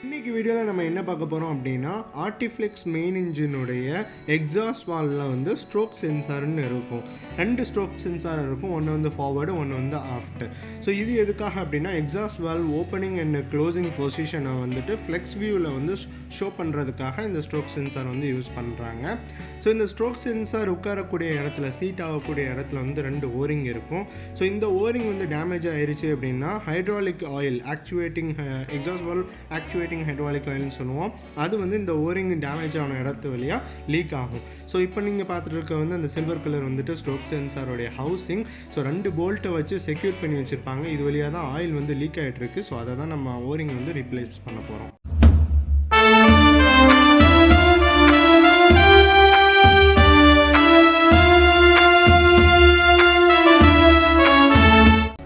இன்னைக்கு வீடியோவில் நம்ம என்ன பார்க்க போகிறோம் அப்படின்னா ஆர்டிஃப்ளெக்ஸ் மெயின் இன்ஜினுடைய எக்ஸாஸ்ட் வால்வில் வந்து ஸ்ட்ரோக் சென்சார்னு இருக்கும். 2 ஸ்ட்ரோக் சென்சார் இருக்கும், ஒன்று வந்து ஃபார்வர்டு, ஒன்று வந்து ஆஃப்ட். ஸோ இது எதுக்காக அப்படின்னா exhaust valve opening and closing பொசிஷனை வந்துட்டு ஃப்ளெக்ஸ் வியூவில் வந்து ஷோ பண்ணுறதுக்காக இந்த ஸ்ட்ரோக் சென்சார் வந்து யூஸ் பண்ணுறாங்க. ஸோ இந்த ஸ்ட்ரோக் சென்சார் உட்காரக்கூடிய இடத்துல, சீட் ஆகக்கூடிய இடத்துல வந்து 2 ஓரிங் இருக்கும். ஸோ இந்த ஓரிங் வந்து டேமேஜ் ஆயிடுச்சு அப்படின்னா hydraulic oil actuating exhaust valve actuating hydraulic ஆயில்னு சொல்லுவோம். அது வந்து இந்த ஓரிங் டேமேஜ் ஆன இடத்து வழியாக லீக் ஆகும். ஸோ இப்போ நீங்கள் பார்த்துட்டு இருக்க வந்து அந்த சில்வர் கலர் வந்துட்டு ஸ்ட்ரோக் சென்சாரோடைய ஹவுசிங். ஸோ 2 போல்ட்டை வச்சு செக்யூர் பண்ணி வச்சுருப்பாங்க. இது வழியாக தான் ஆயில் வந்து லீக் ஆகிட்டு இருக்கு. ஸோ அதை தான் நம்ம ஓரிங் வந்து ரீப்ளேஸ் பண்ண போகிறோம்.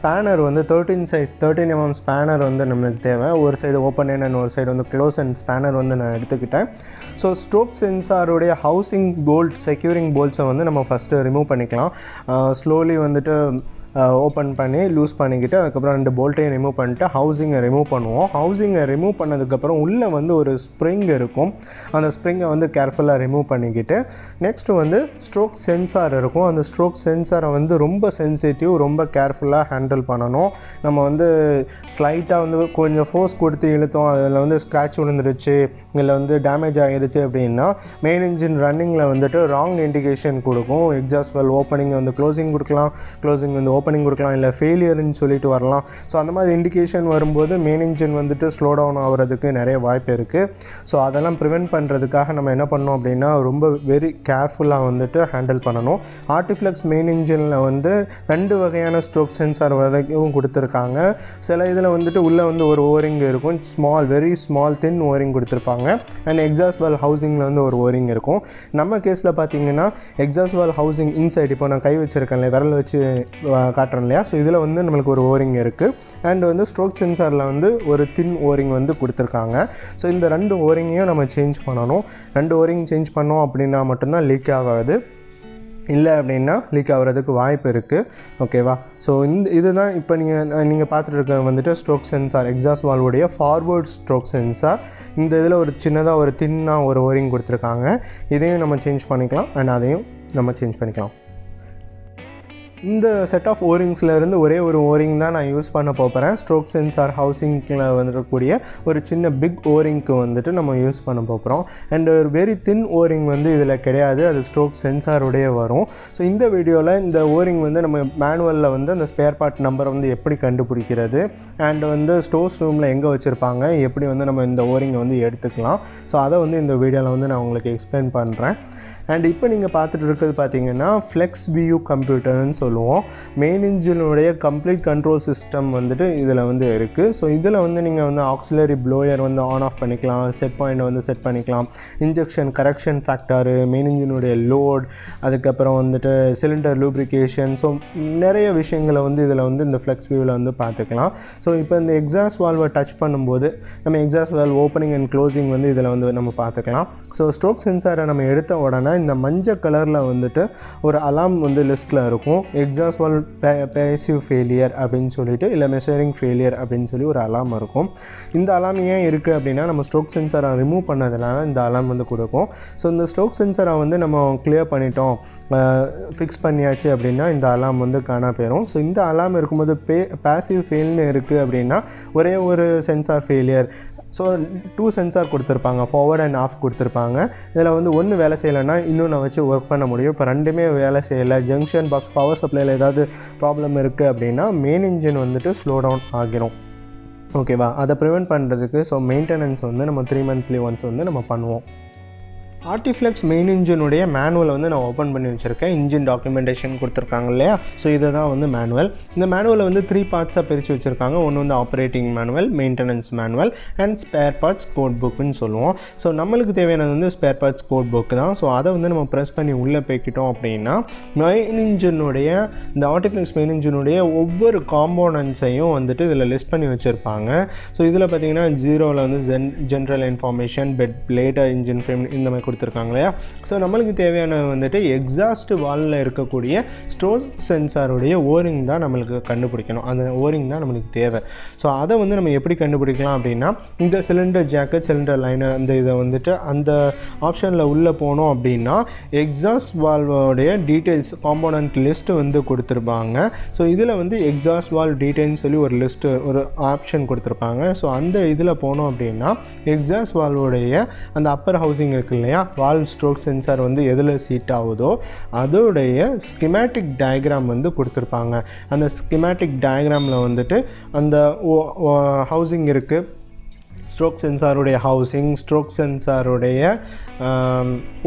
ஸ்பேனர் வந்து 13 mm ஸ்பேனர் வந்து நம்மளுக்கு தேவை. ஒரு சைடு ஓப்பன் அண்ட் ஒரு சைடு வந்து க்ளோஸ் அண்ட் ஸ்பேனர் வந்து நான் எடுத்துக்கிட்டேன். ஸோ ஸ்ட்ரோக் சென்சாருடைய ஹவுசிங் போல்ட், செக்யூரிங் போல்ட்ஸை வந்து நம்ம ஃபஸ்ட்டு ரிமூவ் பண்ணிக்கலாம். ஸ்லோலி வந்துட்டு ஓப்பன் பண்ணி லூஸ் பண்ணிக்கிட்டு அதுக்கப்புறம் 2 போல்ட்டையும் ரிமூவ் பண்ணிட்டு ஹவுசிங்கை ரிமூவ் பண்ணுவோம். ஹவுசிங்கை ரிமூவ் பண்ணதுக்கப்புறம் உள்ளே வந்து ஒரு ஸ்ப்ரிங் இருக்கும். அந்த ஸ்ப்ரிங்கை வந்து கேர்ஃபுல்லாக ரிமூவ் பண்ணிக்கிட்டு நெக்ஸ்ட்டு வந்து ஸ்ட்ரோக் சென்சார் இருக்கும். அந்த ஸ்ட்ரோக் சென்சாரை வந்து ரொம்ப சென்சிட்டிவ், ரொம்ப கேர்ஃபுல்லாக ஹேண்டில் பண்ணணும். நம்ம வந்து ஸ்லைட்டாக வந்து கொஞ்சம் ஃபோர்ஸ் கொடுத்து இழுத்தோம், அதில் வந்து ஸ்க்ராட்ச் விழுந்துருச்சு, இல்லை வந்து டேமேஜ் ஆகிருச்சு அப்படின்னா மெயின் இன்ஜின் ரன்னிங்கில் வந்துட்டு ராங் இண்டிகேஷன் கொடுக்கும். எக்ஸாஸ்ட் வால்வ் ஓப்பனிங் வந்து க்ளோசிங் கொடுக்கலாம், க்ளோசிங் வந்து ஓப்பனிங் கொடுக்கலாம், இல்லை ஃபெயிலியர்னு சொல்லிட்டு வரலாம். ஸோ அந்த மாதிரி இண்டிகேஷன் வரும்போது மெயின் இன்ஜின் வந்துட்டு ஸ்லோ டவுன் ஆகிறதுக்கு நிறைய வாய்ப்பு இருக்குது. ஸோ அதெல்லாம் ப்ரிவென்ட் பண்ணுறதுக்காக நம்ம என்ன பண்ணோம் அப்படின்னா ரொம்ப வெரி கேர்ஃபுல்லாக வந்துட்டு ஹேண்டில் பண்ணணும். ஆர்டிஃப்ளெக்ஸ் மெயின் இன்ஜினில் வந்து 2 வகையான ஸ்ட்ரோக் சென்சார் வரைக்கும் கொடுத்துருக்காங்க. சில இதில் வந்துட்டு உள்ளே வந்து ஒரு ஓரிங் இருக்கும், வெரி ஸ்மால் தின் ஓரிங் கொடுத்துருப்பாங்க. அண்ட் எக்ஸாஸ்ட் வால்வ் ஹவுசிங்கில் வந்து ஒரு ஓரிங் இருக்கும். நம்ம கேஸில் பார்த்தீங்கன்னா எக்ஸாஸ்ட் வால்வ் ஹவுசிங் இன்சைட், இப்போ நான் கை வச்சுருக்கேன் இல்லையா, விரல் வச்சு காட்டுறேன் இல்லையா, ஸோ இதில் வந்து நம்மளுக்கு ஒரு ஓரிங் இருக்குது. அண்ட் வந்து ஸ்ட்ரோக் சென்சாரில் வந்து ஒரு தின் ஓரிங் வந்து கொடுத்துருக்காங்க. ஸோ இந்த 2 ஓரிங்கையும் நம்ம சேஞ்ச் பண்ணணும். 2 ஓரிங் சேஞ்ச் பண்ணோம் அப்படின்னா மட்டும்தான் லீக் ஆகாது, இல்லை அப்படின்னா லீக் ஆகிறதுக்கு வாய்ப்பு இருக்குது. ஓகேவா? ஸோ இதுதான் இப்போ நீங்கள் பார்த்துட்டு இருக்க வந்துட்டு ஸ்ட்ரோக் சென்சார், எக்ஸாஸ்ட் வால்வுடைய ஃபார்வர்ட் ஸ்ட்ரோக் சென்சார். இந்த இதில் ஒரு சின்னதாக ஒரு தின்னாக ஒரு ஓரிங் கொடுத்துருக்காங்க. இதையும் நம்ம சேஞ்ச் பண்ணிக்கலாம் அண்ட் அதையும் நம்ம சேஞ்ச் பண்ணிக்கலாம். இந்த செட் ஆஃப் ஓரிங்ஸ்லேருந்து ஒரே ஒரு ஓரிங் தான் நான் யூஸ் பண்ண போகிறேன். ஸ்ட்ரோக் சென்சார் ஹவுசிங்கில் வந்துருக்கக்கூடிய ஒரு சின்ன பிக் ஓரிங்க்கு வந்துட்டு நம்ம யூஸ் பண்ண போகிறோம். அண்ட் ஒரு வெரி தின் ஓரிங் வந்து இதில் கிடையாது, அது ஸ்ட்ரோக் சென்சாருடைய வரும். ஸோ இந்த வீடியோவில் இந்த ஓரிங் வந்து நம்ம மேனுவலில் வந்து அந்த ஸ்பேர் பார்ட் நம்பரை வந்து எப்படி கண்டுபிடிக்கிறது, அண்ட் வந்து ஸ்டோர்ஸ் ரூமில் எங்கே வச்சுருப்பாங்க, எப்படி வந்து நம்ம இந்த ஓரிங்கை வந்து எடுத்துக்கலாம். ஸோ அதை வந்து இந்த வீடியோவில் வந்து நான் உங்களுக்கு எக்ஸ்பிளைன் பண்ணுறேன். அண்ட் இப்போ நீங்கள் பார்த்துட்டு இருக்கிறது பார்த்தீங்கன்னா ஃப்ளெக்ஸ் வியூ கம்ப்யூட்டர்னு சொல்லுவோம். மெயின் இன்ஜினுடைய கம்ப்ளீட் கண்ட்ரோல் சிஸ்டம் வந்துட்டு இதில் வந்து இருக்குது. ஸோ இதில் வந்து நீங்கள் வந்து ஆக்சிலரி ப்ளோயர் வந்து ஆன் ஆஃப் பண்ணிக்கலாம், செட் பாயிண்ட்டை வந்து செட் பண்ணிக்கலாம், இன்ஜெக்ஷன் கரெக்ஷன் ஃபேக்டரு, மெயின் இன்ஜினுடைய லோட், அதுக்கப்புறம் வந்துட்டு சிலிண்டர் லூப்ரிகேஷன். ஸோ நிறைய விஷயங்களை வந்து இதில் வந்து இந்த ஃப்ளெக்ஸ் வியூவில் வந்து பார்த்துக்கலாம். ஸோ இப்போ இந்த எக்ஸாஸ்ட் வால்வை டச் பண்ணும்போது நம்ம exhaust valve opening and closing வந்து இதில் வந்து நம்ம பார்த்துக்கலாம். ஸோ ஸ்ட்ரோக் சென்சாரை நம்ம எடுத்த உடனே இந்த மஞ்சள் கலரில் வந்துட்டு ஒரு அலாம் வந்து லிஸ்ட்டில் இருக்கும். எக்ஸாஸ்ட் வால்வ் பேசிவ் ஃபெயிலியர் அப்படின்னு சொல்லிட்டு, இல்லை மெஷரிங் ஃபெயிலியர் அப்படின்னு சொல்லி ஒரு அலாம் இருக்கும். இந்த அலாம் ஏன் இருக்குது அப்படின்னா நம்ம ஸ்ட்ரோக் சென்சாரை ரிமூவ் பண்ணதுனால இந்த அலாம் வந்து கொடுக்கும். ஸோ இந்த ஸ்ட்ரோக் சென்சாரை வந்து நம்ம கிளியர் பண்ணிட்டோம், ஃபிக்ஸ் பண்ணியாச்சு அப்படின்னா இந்த அலாம் வந்து காணா போயிடும். ஸோ இந்த அலாம் இருக்கும்போது பேசிவ் ஃபெயில்னு இருக்குது அப்படின்னா ஒரே ஒரு சென்சார் ஃபெயிலியர். ஸோ 2 சென்சார் கொடுத்துருப்பாங்க, ஃபார்வர்ட் அண்ட் ஆஃப் கொடுத்துருப்பாங்க. இதில் வந்து ஒன்று வேலை செய்யலைன்னா இன்னொன்று வச்சு ஒர்க் பண்ண முடியும். இப்போ 2மே வேலை செய்யலை, ஜங்ஷன் பாக்ஸ் பவர் சப்ளையில் ஏதாவது ப்ராப்ளம் இருக்குது அப்படின்னா மெயின் இன்ஜின் வந்துட்டு ஸ்லோ டவுன் ஆகிரும். ஓகேவா? அதை ப்ரிவெண்ட் பண்ணுறதுக்கு ஸோ மெயின்டெனன்ஸ் வந்து நம்ம 3 monthly ஒன்ஸ் வந்து நம்ம பண்ணுவோம். ஆர்டிஃப்ளெக்ஸ் மெயின் இன்ஜினுடைய மேனுவலை வந்து நான் ஓப்பன் பண்ணி வச்சுருக்கேன். இன்ஜின் டாக்குமெண்டேஷன் கொடுத்துருக்காங்க இல்லையா, ஸோ இதை தான் வந்து மேனுவல். இந்த மேனுவலை வந்து 3 பார்ட்ஸாக பிரித்து வச்சுருக்காங்க. ஒன்று வந்து operating manual, maintenance manual and spare parts code புக்குன்னு சொல்லுவோம். ஸோ நம்மளுக்கு தேவையானது வந்து ஸ்பேர் பார்ட்ஸ் கோட் புக் தான். ஸோ அதை வந்து நம்ம ப்ரெஸ் பண்ணி உள்ளே போய்க்கிட்டோம் அப்படின்னா மெயின் இன்ஜினுடைய, இந்த ஆர்டிஃப்ளெக்ஸ் மெயின் இன்ஜினுடைய ஒவ்வொரு காம்போனன்ட்ஸையும் வந்துட்டு இதில் லிஸ்ட் பண்ணி வச்சுருப்பாங்க. ஸோ இதில் பார்த்தீங்கன்னா 0ல் வந்து ஜென்ரல் இன்ஃபார்மேஷன், பெட், லேட்டர் இன்ஜின் ஃப்ரேம் இந்த மாதிரி கொடுத்துருக்காங்க இல்லையா. ஸோ நம்மளுக்கு தேவையான வந்துட்டு எக்ஸாஸ்ட் வால்வில் இருக்கக்கூடிய ஸ்ட்ரோக் சென்சாருடைய ஓரிங் தான் நம்மளுக்கு கண்டுபிடிக்கணும். அந்த ஓரிங் தான் நம்மளுக்கு தேவை. ஸோ அதை வந்து நம்ம எப்படி கண்டுபிடிக்கலாம் அப்படின்னா, இந்த சிலிண்டர் ஜாக்கெட் சிலிண்டர் லைனர் அந்த இதை வந்துட்டு அந்த ஆப்ஷனில் உள்ளே போனோம் அப்படின்னா எக்ஸாஸ்ட் வால்வோடைய டீட்டெயில்ஸ் காம்போனன்ட் லிஸ்ட்டு வந்து கொடுத்துருப்பாங்க. ஸோ இதில் வந்து எக்ஸாஸ்ட் வால்வ் டீட்டெயில்ஸ் சொல்லி ஒரு லிஸ்ட்டு ஒரு ஆப்ஷன் கொடுத்துருப்பாங்க. ஸோ அந்த இதில் போனோம் அப்படின்னா எக்ஸாஸ்ட் வால்வோடைய அந்த அப்பர் ஹவுசிங் இருக்குது இல்லையா, வால்வ் ஸ்ட்ரோக் சென்சார் வந்து எதில் சீட் ஆகுதோ அதோடைய ஸ்கிமேட்டிக் டயக்ராம் வந்து கொடுத்துருப்பாங்க. அந்த ஸ்கிமேட்டிக் டயக்ராமில் வந்துட்டு அந்த ஹவுசிங் இருக்குது, ஸ்ட்ரோக் சென்சாருடைய ஹவுசிங், ஸ்ட்ரோக் சென்சாருடைய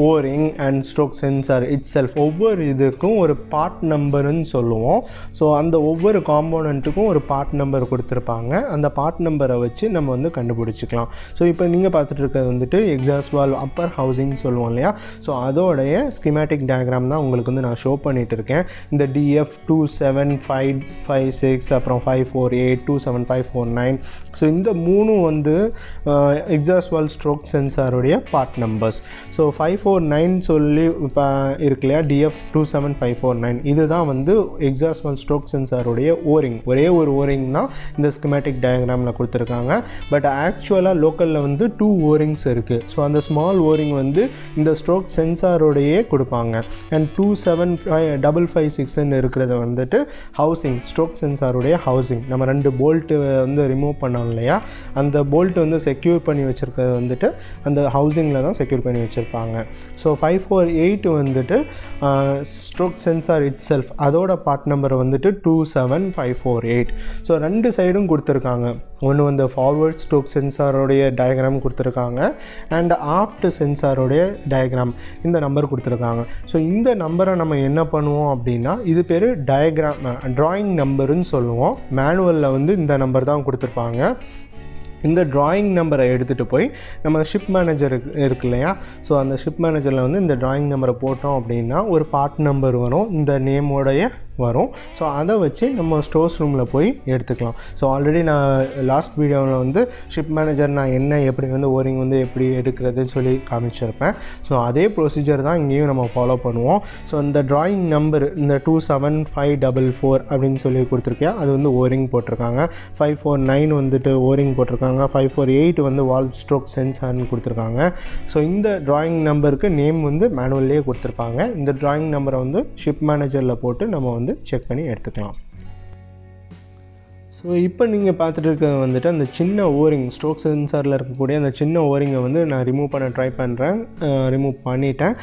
O ring and stroke sensor itself ஒவ்வொரு இதுக்கும் ஒரு பார்ட் நம்பருன்னு சொல்லுவோம். ஸோ அந்த ஒவ்வொரு காம்போனண்ட்டுக்கும் ஒரு பார்ட் நம்பர் கொடுத்துருப்பாங்க. அந்த பார்ட் நம்பரை வச்சு நம்ம வந்து கண்டுபிடிச்சிக்கலாம். ஸோ இப்போ நீங்கள் பார்த்துட்டு இருக்கிறது வந்துட்டு எக்ஸாஸ்ட் வால்வ் அப்பர் ஹவுசிங் சொல்லுவோம் இல்லையா. ஸோ அதோடைய ஸ்கிமேட்டிக் டயக்ராம் தான் உங்களுக்கு வந்து நான் ஷோ பண்ணிகிட்டு இருக்கேன். இந்த DF 27556 அப்புறம் 548 27549 ஸோ இந்த மூணும் வந்து எக்ஸாஸ்ட் வால்வ் ஸ்ட்ரோக் சென்சாருடைய பார்ட் நம்பர்ஸ். ஸோ 549 சொல்லி இப்போ இருக்கு இல்லையா, DF 27549 இதுதான் வந்து எக்ஸாஸ்ட் வால்வ் ஸ்ட்ரோக் சென்சாருடைய ஓரிங். ஒரே ஒரு ஓரிங் தான் இந்த ஸ்கிமேட்டிக் டயக்ராமில் கொடுத்துருக்காங்க. பட் ஆக்சுவலாக லோக்கலில் வந்து 2 ஓரிங்ஸ் இருக்குது. ஸோ அந்த ஸ்மால் ஓரிங் வந்து இந்த ஸ்ட்ரோக் சென்சாரோடையே கொடுப்பாங்க. அண்ட் 27556 இருக்கிறத வந்துட்டு ஹவுசிங், ஸ்ட்ரோக் சென்சாருடைய ஹவுசிங். நம்ம 2 போல்ட்டு வந்து ரிமூவ் பண்ணோம் இல்லையா, அந்த போல்ட்டு வந்து செக்யூர் பண்ணி வச்சுருக்கிறது வந்துட்டு அந்த ஹவுசிங்கில் தான் செக்யூர் பண்ணி வச்சுருப்பாங்க. ஸோ 548 வந்துட்டு ஸ்ட்ரோக் சென்சார் இட் செல்ஃப் அதோட பார்ட் நம்பர் வந்துட்டு 27548. ஸோ 2 சைடும் கொடுத்துருக்காங்க. ஒன்று வந்து ஃபார்வர்ட் ஸ்ட்ரோக் சென்சாரோடைய டயக்ராம் கொடுத்துருக்காங்க அண்ட் ஆஃப்ட் சென்சாரோடைய டயக்ராம் இந்த நம்பர் கொடுத்துருக்காங்க. ஸோ இந்த நம்பரை நம்ம என்ன பண்ணுவோம் அப்படின்னா, இது பேர் டயக்ராம் ட்ராயிங் நம்பருன்னு சொல்லுவோம். மேனுவலில் வந்து இந்த நம்பர் தான் கொடுத்துருப்பாங்க. இந்த ட்ராயிங் நம்பரை எடுத்துகிட்டு போய் நம்ம ஷிப் மேனேஜர் இருக்கு இல்லையா, ஸோ அந்த ஷிப் மேனேஜரில் வந்து இந்த ட்ராயிங் நம்பரை போட்டோம் அப்படின்னா ஒரு பார்ட் நம்பர் வரும், இந்த நேமோடைய வரும். ஸோ அதை வச்சு நம்ம ஸ்டோர்ஸ் ரூமில் போய் எடுத்துக்கலாம். ஸோ ஆல்ரெடி நான் லாஸ்ட் வீடியோவில் வந்து ஷிப் மேனேஜர் நான் என்ன எப்படி வந்து ஓரிங் வந்து எப்படி எடுக்கிறதுன்னு சொல்லி காமிச்சிருப்பேன். ஸோ அதே ப்ரொசீஜர் தான் இங்கேயும் நம்ம ஃபாலோ பண்ணுவோம். ஸோ இந்த ட்ராயிங் நம்பர் இந்த 27544 அப்படின்னு சொல்லி கொடுத்துருக்கேன், அது வந்து ஓரிங் போட்டிருக்காங்க. 549 வந்துட்டு ஓரிங் போட்டிருக்காங்க. 548 வந்து வால்வ் ஸ்ட்ரோக் சென்சார்னு கொடுத்துருக்காங்க. ஸோ இந்த ட்ராயிங் நம்பருக்கு நேம் வந்து மேனுவல்லே கொடுத்துருப்பாங்க. இந்த ட்ராயிங் நம்பரை வந்து ஷிப் மேனேஜரில் போட்டு நம்ம வந்து செக் பண்ணி எடுத்துக்கலாம். ஸோ இப்போ நீங்கள் பார்த்துட்டு இருக்கிறது வந்துட்டு அந்த சின்ன ஓரிங், ஸ்ட்ரோக் சென்சாரில் இருக்கக்கூடிய அந்த சின்ன ஓரிங்கை வந்து நான் ரிமூவ் பண்ண ட்ரை பண்ணுறேன். ரிமூவ் பண்ணிட்டேன்.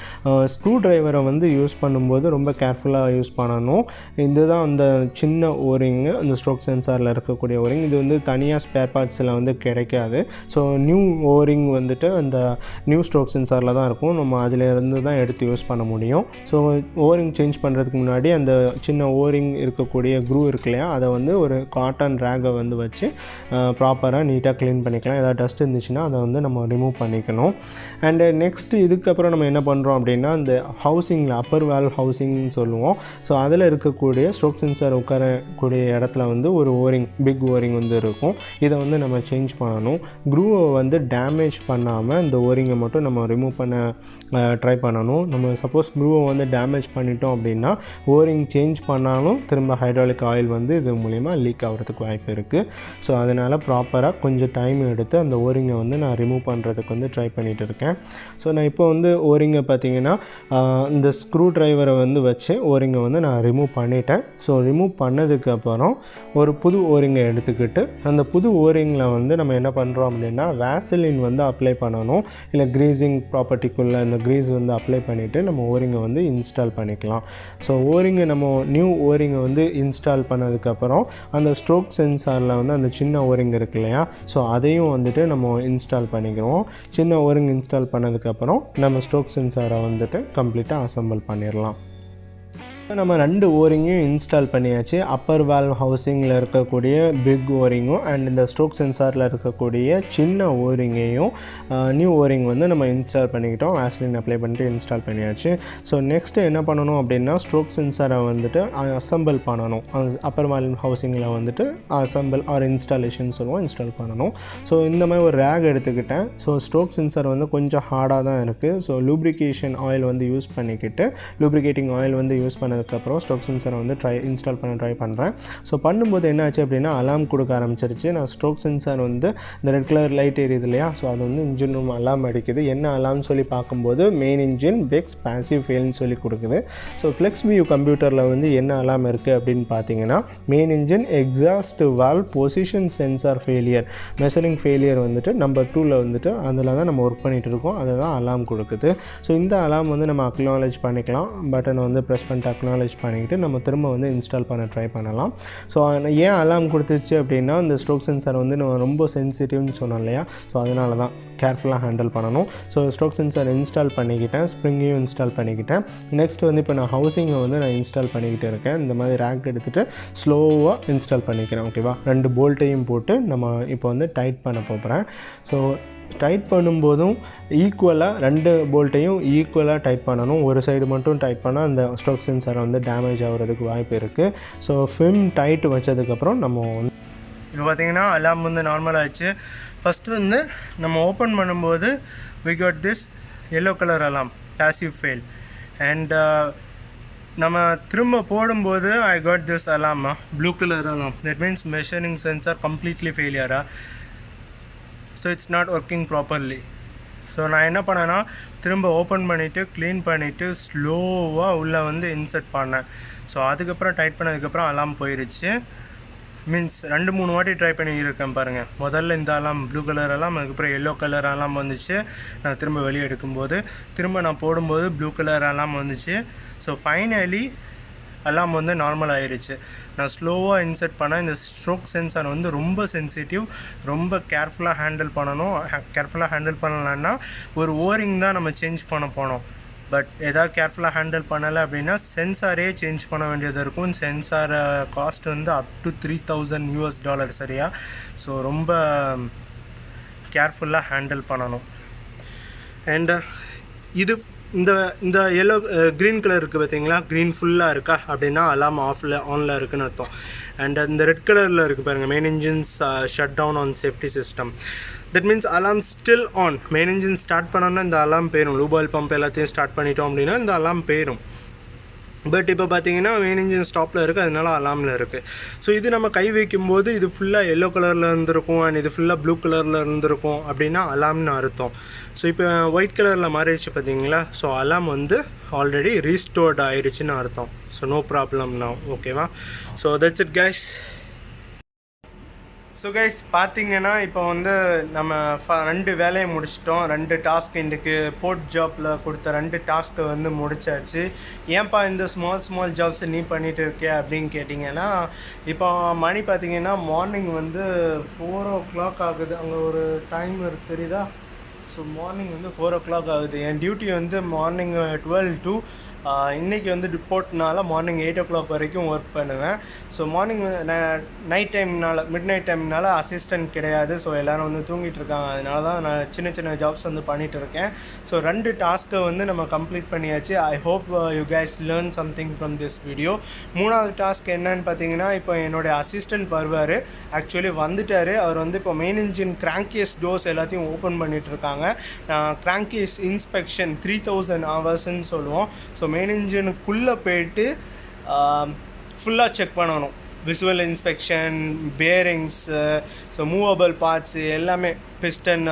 ஸ்க்ரூ ட்ரைவரை வந்து யூஸ் பண்ணும்போது ரொம்ப கேர்ஃபுல்லாக யூஸ் பண்ணணும். இதுதான் அந்த சின்ன ஓரிங்கு, அந்த ஸ்ட்ரோக் சென்சாரில் இருக்கக்கூடிய ஓரிங். இது வந்து தனியாக ஸ்பேர் பார்ட்ஸில் வந்து கிடைக்காது. ஸோ நியூ ஓரிங் வந்துட்டு அந்த நியூ ஸ்ட்ரோக் சென்சாரில் தான் இருக்கும். நம்ம அதிலேருந்து தான் எடுத்து யூஸ் பண்ண முடியும். ஸோ ஓரிங் சேஞ்ச் பண்ணுறதுக்கு முன்னாடி அந்த சின்ன ஓரிங் இருக்கக்கூடிய க்ரூ இருக்கு இல்லையா, அதை வந்து ஒரு காட்டன் ரேகை வந்து வச்சு ப்ராப்பராக நீட்டாக க்ளீன் பண்ணிக்கலாம். ஏதாவது டஸ்ட் இருந்துச்சுன்னா அதை வந்து நம்ம ரிமூவ் பண்ணிக்கணும். அண்டு நெக்ஸ்ட்டு இதுக்கப்புறம் நம்ம என்ன பண்ணுறோம் அப்படின்னா, அந்த ஹவுசிங்கில் அப்பர் வால்வ் ஹவுசிங்னு சொல்லுவோம். ஸோ அதில் இருக்கக்கூடிய ஸ்ட்ரோக் சென்சார் உட்காரக்கூடிய இடத்துல வந்து ஒரு ஓரிங், பிக் ஓரிங் வந்து இருக்கும். இதை வந்து நம்ம சேஞ்ச் பண்ணணும். க்ரூவை வந்து டேமேஜ் பண்ணாமல் இந்த ஓரிங்கை மட்டும் நம்ம ரிமூவ் பண்ண ட்ரை பண்ணணும். நம்ம சப்போஸ் க்ரூவை வந்து டேமேஜ் பண்ணிட்டோம் அப்படின்னா ஓரிங் சேஞ்ச் பண்ணாலும் திரும்ப ஹைட்ராலிக் ஆயில் வந்து இது மூலிமா லீக் ஆகிறதுக்கு வாய்ப்பு இருக்குது. ஸோ அதனால் ப்ராப்பராக கொஞ்சம் டைம் எடுத்து அந்த ஓரிங்கை வந்து நான் ரிமூவ் பண்ணுறதுக்கு வந்து ட்ரை பண்ணிகிட்டு இருக்கேன். ஸோ நான் இப்போ வந்து ஓரிங்கை பார்த்திங்கன்னா இந்த ஸ்க்ரூ ட்ரைவரை வந்து வச்சு ஓரிங்கை வந்து நான் ரிமூவ் பண்ணிட்டேன். ஸோ ரிமூவ் பண்ணதுக்கப்புறம் ஒரு புது ஓரிங்கை எடுத்துக்கிட்டு அந்த புது ஓரிங்கில் வந்து நம்ம என்ன பண்ணுறோம் அப்படின்னா வேசலின் வந்து அப்ளை பண்ணணும். இல்லை க்ரீஸிங் ப்ராப்பர்ட்டிக்குள்ளே இந்த க்ரீஸ் வந்து அப்ளை பண்ணிவிட்டு நம்ம ஓரிங்கை வந்து இன்ஸ்டால் பண்ணிக்கலாம். ஸோ ஓரிங்கை நம்ம நியூ ஓரிங்கை வந்து இன்ஸ்டால் பண்ணதுக்கப்புறம் அந்த ஸ்ட்ரோக் சென்சாரில் வந்து அந்த சின்ன ஓரிங் இருக்கு இல்லையா, ஸோ அதையும் வந்துட்டு நம்ம இன்ஸ்டால் பண்ணிக்கிறோம். சின்ன ஓரிங் இன்ஸ்டால் பண்ணதுக்கப்புறம் நம்ம ஸ்ட்ரோக் சென்சாரை வந்துட்டு கம்ப்ளீட்டாக அசம்பிள் பண்ணிடலாம். நம்ம 2 ஓரிங்கையும் இன்ஸ்டால் பண்ணியாச்சு. அப்பர் வால்வ் ஹவுசிங்கில் இருக்கக்கூடிய பிக் ஓரிங்கும் அண்ட் இந்த ஸ்ட்ரோக் சென்சாரில் இருக்கக்கூடிய சின்ன ஓரிங்கையும் நியூ ஓரிங் வந்து நம்ம இன்ஸ்டால் பண்ணிக்கிட்டோம். வேஸ்லின் அப்ளை பண்ணிட்டு இன்ஸ்டால் பண்ணியாச்சு. ஸோ நெக்ஸ்ட்டு என்ன பண்ணணும் அப்படின்னா ஸ்ட்ரோக் சென்சாரை வந்துட்டு அசம்பிள் பண்ணணும். அப்பர் வால்வ் ஹவுசிங்கில் வந்துட்டு அசம்பிள் ஆர் இன்ஸ்டாலேஷன் சொல்லுவோம், இன்ஸ்டால் பண்ணணும். ஸோ இந்த மாதிரி ஒரு ரேக் எடுத்துக்கிட்டேன். ஸோ ஸ்ட்ரோக் சென்சார் வந்து கொஞ்சம் ஹார்டாக தான் இருக்குது. ஸோ லூப்ரிகேஷன் ஆயில் வந்து யூஸ் பண்ணிக்கிட்டு லூப்ரிகேட்டிங் ஆயில் வந்து யூஸ் பண்ணதுக்கப்புறம் ஸ்ட்ரோக் சென்சாரை வந்து இன்ஸ்டால் பண்ண ட்ரை பண்ணுறேன். ஸோ பண்ணும்போது என்ன ஆச்சு அப்படின்னா அலாம் கொடுக்க ஆரம்பிச்சிருச்சு. நான் ஸ்ட்ரோக் சென்சார் வந்து இந்த ரெட் கலர் லைட் எரியுது இல்லையா, ஸோ அது வந்து இன்ஜின் ரூம் அலாம் அடிக்குது. என்ன அலாம்னு சொல்லி பார்க்கும்போது மெயின் இன்ஜின் பெக்ஸ் பேசிவ் ஃபெயில்னு சொல்லி கொடுக்குது. ஸோ ஃப்ளெக்ஸ் வியூ கம்ப்யூட்டரில் வந்து என்ன அலாம் இருக்குது அப்படின்னு பார்த்தீங்கன்னா main engine exhaust valve position sensor failure measuring failure வந்துட்டு நம்பர் 2ல் வந்துட்டு அதில் தான் நம்ம ஒர்க் பண்ணிகிட்டு இருக்கோம். அதை தான் அலாம் கொடுக்குது. ஸோ இந்த அலாம் வந்து நம்ம அக்னாலேஜ் பண்ணிக்கலாம். பட்டனை வந்து ப்ரெஸ் பண்ணிட்டு அக்னாலேஜ் பண்ணிக்கிட்டு நம்ம திரும்ப வந்து இன்ஸ்டால் பண்ண ட்ரை பண்ணலாம். ஸோ ஏன் அலாம் கொடுத்துச்சு அப்படின்னா இந்த ஸ்ட்ரோக் சென்சார் வந்து நம்ம ரொம்ப சென்சிட்டிவ்னு சொன்னோம் இல்லையா, ஸோ அதனால தான் கேர்ஃபுல்லாக ஹேண்டில் பண்ணணும். ஸோ ஸ்ட்ரோக் சென்சார் இன்ஸ்டால் பண்ணிக்கிட்டேன், ஸ்ப்ரிங்கையும் இன்ஸ்டால் பண்ணிக்கிட்டேன். நெக்ஸ்ட் வந்து இப்போ நான் ஹவுசிங்கை வந்து நான் இன்ஸ்டால் பண்ணிக்கிட்டு இருக்கேன். இந்த மாதிரி ரேக் எடுத்துகிட்டு ஸ்லோவாக இன்ஸ்டால் பண்ணிக்கிறேன். ஓகேவா, 2 போல்ட்டையும் போட்டு நம்ம இப்போ வந்து டைட் பண்ண போகிறேன். ஸோ டைட் பண்ணும்போதும் ஈக்குவலாக 2 போல்ட்டையும் ஈக்குவலாக டைட் பண்ணணும். ஒரு சைடு மட்டும் டைட் பண்ணால் அந்த ஸ்ட்ரோக் சென்சார் வந்து டேமேஜ் ஆகிறதுக்கு வாய்ப்பு இருக்குது. ஸோ ஃபிம் டைட் வச்சதுக்கப்புறம் நம்ம வந்து இப்போ பார்த்திங்கன்னா அலாம் வந்து நார்மல் ஆச்சு. ஃபஸ்ட்டு வந்து நம்ம ஓப்பன் பண்ணும்போது we got this yellow color alarm passive fail and நம்ம திரும்ப போடும்போது I got this alarm blue color alarm, that means measuring sensor completely failure. So it's not working properly. So நான் என்ன பண்ணேன்னா திரும்ப ஓப்பன் பண்ணிவிட்டு க்ளீன் பண்ணிவிட்டு ஸ்லோவாக உள்ளே வந்து இன்சர்ட் பண்ணேன். ஸோ அதுக்கப்புறம் டைட் பண்ணதுக்கப்புறம் அலாம் போயிடுச்சு. மீன்ஸ் 2-3 வாட்டி ட்ரை பண்ணியிருக்கேன் பாருங்கள். முதல்ல இந்த அலாம் ப்ளூ கலர் அலாம், அதுக்கப்புறம் எல்லோ கலர் அலாம் வந்துச்சு. நான் திரும்ப வெளியே எடுக்கும்போது திரும்ப நான் போடும்போது ப்ளூ கலர் அலாம் வந்துச்சு. ஸோ ஃபைனலி அலாம் வந்து நார்மல் ஆயிடுச்சு. நான் ஸ்லோவாக இன்சர்ட் பண்ணேன். இந்த ஸ்ட்ரோக் சென்சார் வந்து ரொம்ப சென்சிட்டிவ், ரொம்ப கேர்ஃபுல்லாக ஹேண்டில் பண்ணணும். கேர்ஃபுல்லாக ஹேண்டில் பண்ணலன்னா ஒரு ஓரிங் தான் நம்ம சேஞ்ச் பண்ண போனோம். பட் எதாவது கேர்ஃபுல்லாக ஹேண்டில் பண்ணலை அப்படின்னா சென்சாரே சேஞ்ச் பண்ண வேண்டியது இருக்கும். சென்சார் காஸ்ட் வந்து அப் டு $3,000 சரியா. ஸோ ரொம்ப கேர்ஃபுல்லாக ஹேண்டில் பண்ணணும். அண்ட் இது இந்த எல்லோ க்ரீன் கலர் இருக்குது பார்த்தீங்களா, க்ரீன் ஃபுல்லாக இருக்கா அப்படின்னா அலாம் ஆனில் இருக்குதுன்னு அர்த்தம். அண்ட் இந்த ரெட் கலரில் இருக்குது பாருங்கள், main engines shut down on safety system. That means alarm still on. Main engine start பண்ணோன்னா இந்த அலாம் போயிடும். லூப் ஆயில் பம்ப் எல்லாத்தையும் ஸ்டார்ட் பண்ணிட்டோம் அப்படின்னா இந்த அலாம் போயிடும். பட் இப்போ பார்த்தீங்கன்னா மெயின் இன்ஜின் ஸ்டாப்பில் இருக்குது, அதனால அலாமில் இருக்குது. ஸோ இது நம்ம கை வைக்கும்போது இது ஃபுல்லாக எல்லோ கலரில் இருந்திருக்கும் அண்ட் இது ஃபுல்லாக ப்ளூ கலரில் இருந்திருக்கும் அப்படின்னா அலாம்னு அர்த்தம். ஸோ இப்போ ஒயிட் கலரில் மாறிடுச்சு பார்த்தீங்களா. ஸோ அலாம் வந்து ஆல்ரெடி ரீஸ்டோர்ட் ஆயிடுச்சுன்னு அர்த்தம். ஸோ நோ ப்ராப்ளம் நான் ஓகேவா. So that's it guys. So guys பார்த்தீங்கன்னா இப்போ வந்து நம்ம 2 வேலையை முடிச்சிட்டோம். 2 டாஸ்க் இன்றைக்கு போர்ட் ஜாப்பில் கொடுத்த 2 டாஸ்க்கை வந்து முடிச்சாச்சு. ஏன்ப்பா இந்த ஸ்மால் ஜாப்ஸை நீ பண்ணிகிட்டு இருக்கே அப்படின்னு கேட்டிங்கன்னா, இப்போ மணி பார்த்தீங்கன்னா மார்னிங் வந்து 4 o'clock ஆகுது. அங்கே ஒரு டைம் தெரியுதா. ஸோ மார்னிங் வந்து 4 o'clock ஆகுது. என் டியூட்டி வந்து மார்னிங் 12 to இன்றைக்கி வந்து ரிப்போர்ட்னால மார்னிங் 8 o'clock வரைக்கும் ஒர்க் பண்ணுவேன். ஸோ மார்னிங் நைட் டைம்னால மிட் நைட் டைம்னால அசிஸ்டன்ட் கிடையாது. ஸோ எல்லோரும் வந்து தூங்கிட்டு இருக்காங்க. அதனால தான் நான் சின்ன ஜாப்ஸ் வந்து பண்ணிகிட்டு இருக்கேன். ஸோ 2 டாஸ்க்கை வந்து நம்ம கம்ப்ளீட் பண்ணியாச்சு. I hope you guys learn something from this video. 3வது டாஸ்க் என்னன்னு பார்த்தீங்கன்னா, இப்போ என்னுடைய அசிஸ்டன்ட் வருவார். ஆக்சுவலி வந்துட்டார். அவர் வந்து இப்போ மெயின் இன்ஜின் கிராங்கியஸ் டோர்ஸ் எல்லாத்தையும் ஓப்பன் பண்ணிகிட்ருக்காங்க. கிராங்கியஸ் இன்ஸ்பெக்ஷன் 3000 ஹவர்ஸ்ன்னு சொல்லுவோம். ஸோ மெயின் இன்ஜினுக்குள்ளே போயிட்டு ஃபுல்லாக செக் பண்ணணும். Visual inspection, bearings, so movable parts எல்லாமே, piston,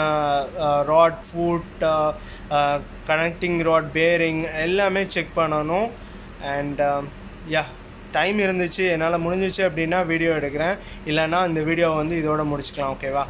rod, foot, connecting rod, bearing எல்லாமே செக் பண்ணணும். அண்ட் டைம் இருந்துச்சு, என்னால் முடிஞ்சிச்சு அப்படின்னா வீடியோ எடுக்கிறேன். இல்லைன்னா இந்த வீடியோவை வந்து இதோட முடிச்சுக்கலாம். ஓகேவா.